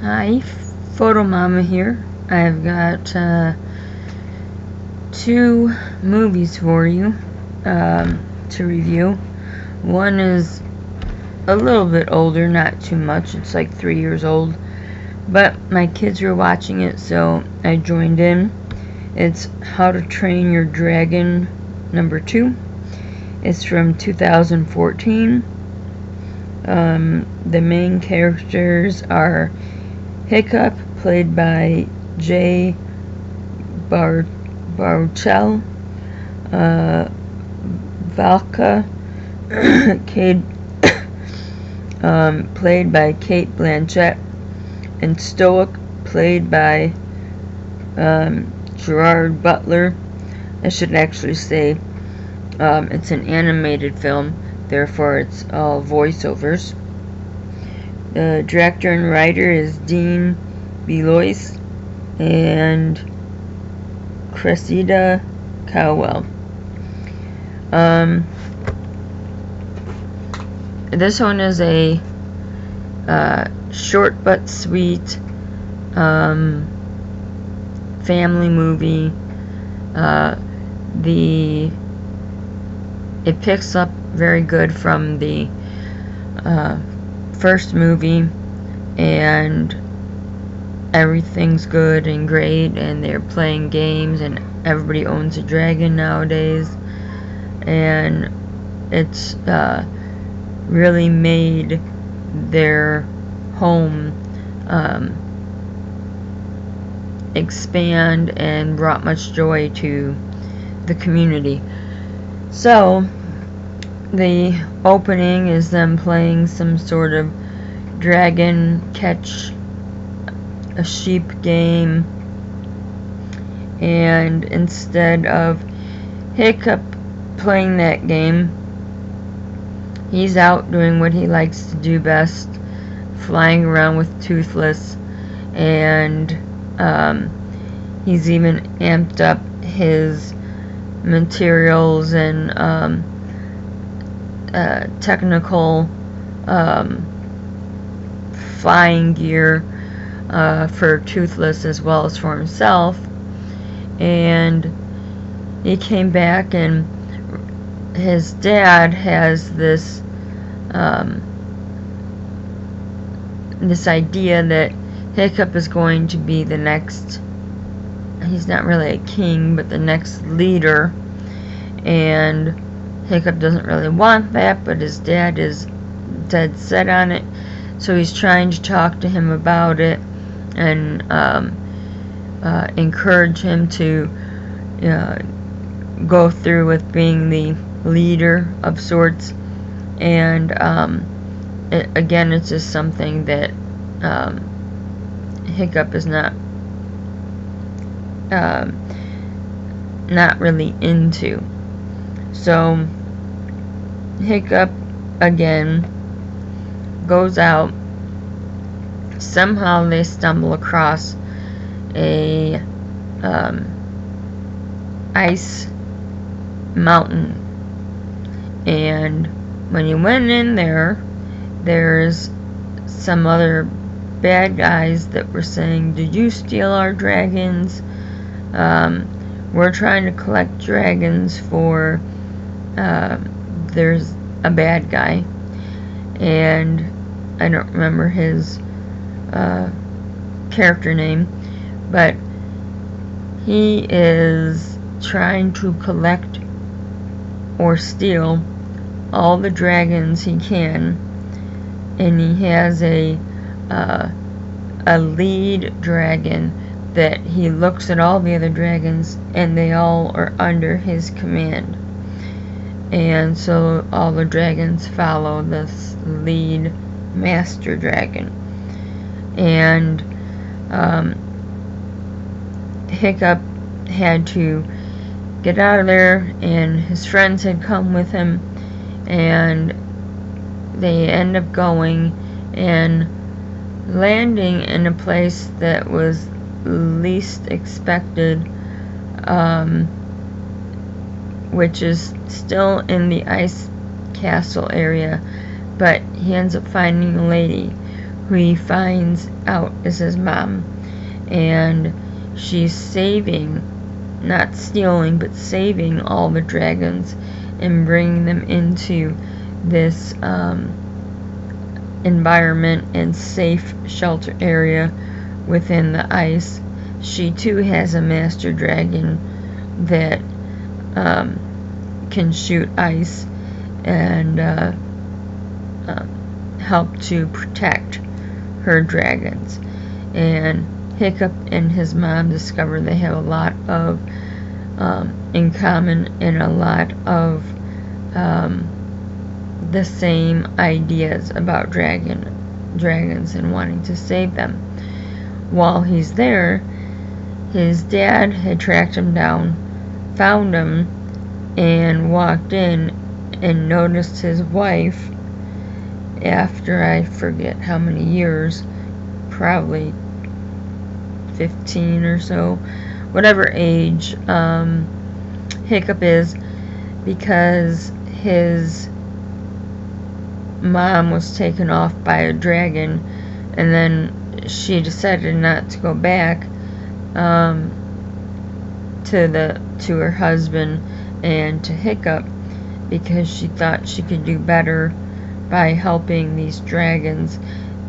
Hi, Photo Mama here. I've got two movies for you to review. One is a little bit older, not too much. It's like 3 years old. But my kids were watching it, so I joined in. It's How to Train Your Dragon #2. It's from 2014. The main characters are Hiccup, played by Baruchel, Valka, Cate, played by Cate Blanchett, and Stoick, played by Gerard Butler. I should actually say it's an animated film, therefore it's all voiceovers. The director and writer is Deblois and Cressida. This one is a short but sweet family movie. It picks up very good from the first movie, and everything's good and great, and they're playing games, and everybody owns a dragon nowadays, and it's really made their home expand and brought much joy to the community. So the opening is them playing some sort of dragon catch a sheep game, and instead of Hiccup playing that game, he's out doing what he likes to do best, flying around with Toothless, and he's even amped up his materials and technical flying gear for Toothless as well as for himself. And he came back, and his dad has this this idea that Hiccup is going to be the next, he's not really a king, but the next leader, and Hiccup doesn't really want that, but his dad is dead set on it, so he's trying to talk to him about it and encourage him to go through with being the leader of sorts. And again, it's just something that Hiccup is not really into. So Hiccup again goes out. Somehow they stumble across a ice mountain, and when he went in there, there's some other bad guys that were saying, "Did you steal our dragons? We're trying to collect dragons for there's a bad guy," and I don't remember his character name, but he is trying to collect or steal all the dragons he can, and he has a lead dragon that he looks at all the other dragons, and they all are under his command, and so all the dragons follow this lead master dragon. And Hiccup had to get out of there, and his friends had come with him, and they end up going and landing in a place that was least expected, which is still in the ice castle area, but he ends up finding a lady who he finds out is his mom, and she's saving, not stealing, but saving all the dragons and bringing them into this environment and safe shelter area within the ice. She too has a master dragon that can shoot ice and help to protect her dragons. And Hiccup and his mom discover they have a lot of in common and a lot of the same ideas about dragons and wanting to save them. While he's there, his dad had tracked him down, found him, and walked in and noticed his wife after I forget how many years, probably 15 or so, whatever age Hiccup is, because his mom was taken off by a dragon, and then she decided not to go back to her husband and to Hiccup, because she thought she could do better by helping these dragons,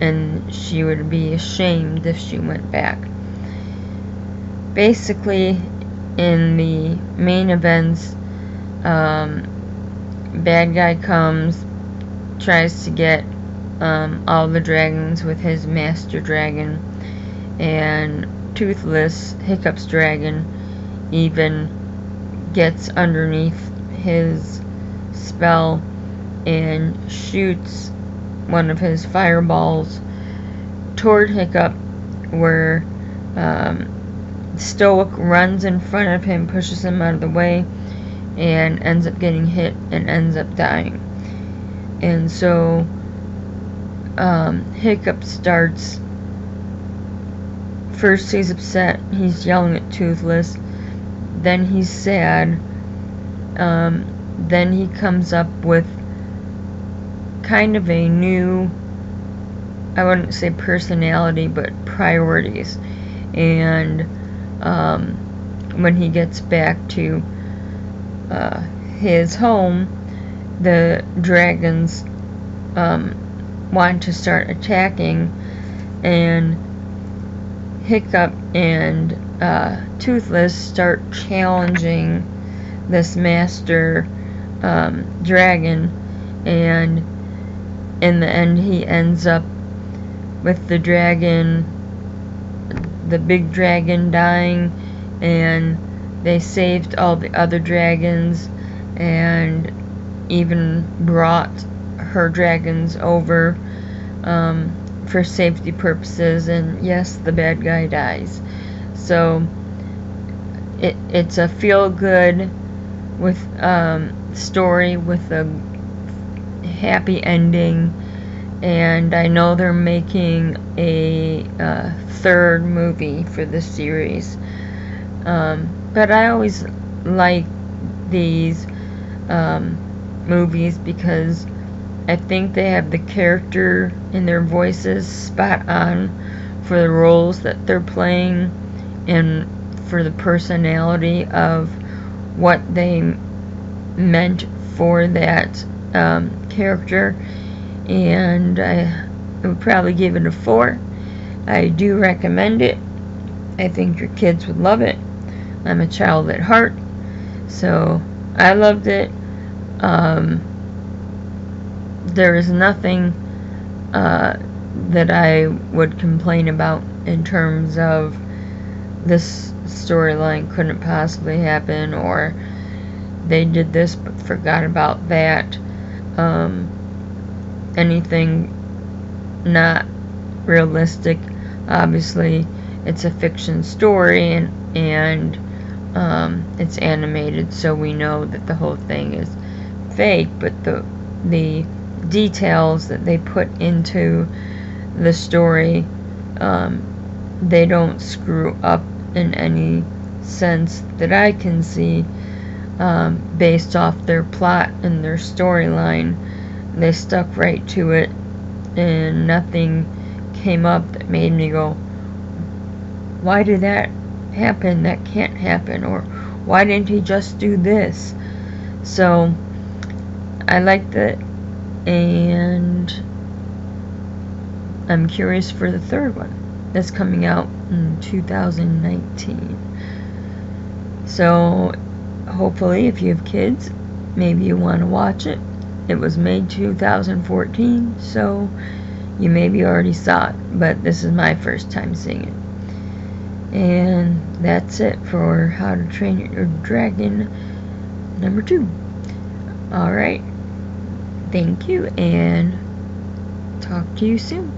and she would be ashamed if she went back. Basically, in the main events, bad guy comes, tries to get all the dragons with his master dragon, and Toothless, Hiccup's dragon, even gets underneath his spell and shoots one of his fireballs toward Hiccup, where Stoick runs in front of him, pushes him out of the way, and ends up getting hit and ends up dying. And so Hiccup starts, first he's upset, he's yelling at Toothless, then he's sad, then he comes up with kind of a new, I wouldn't say personality, but priorities. And when he gets back to his home, the dragons want to start attacking, and Hiccup and Toothless start challenging this master dragon, and in the end he ends up with the dragon, the big dragon, dying, and they saved all the other dragons and even brought her dragons over for safety purposes, and yes, the bad guy dies. So it's a feel-good with story with a happy ending, and I know they're making a third movie for this series, but I always like these movies because I think they have the character and their voices spot on for the roles that they're playing and for the personality of what they meant for that character, and I would probably give it a 4. I do recommend it. I think your kids would love it. I'm a child at heart, so I loved it. There is nothing that I would complain about in terms of this storyline couldn't possibly happen, or they did this but forgot about that. Anything not realistic. Obviously, it's a fiction story, and it's animated, so we know that the whole thing is fake, but the details that they put into the story, they don't screw up in any sense that I can see, based off their plot and their storyline. They stuck right to it, and nothing came up that made me go, why did that happen? That can't happen. Or why didn't he just do this? So I liked it, and I'm curious for the third one that's coming out in 2019. So hopefully, if you have kids, maybe you want to watch it. It was made 2014, so you maybe already saw it, but this is my first time seeing it. And that's it for How to Train Your Dragon number 2. Alright, thank you, and talk to you soon.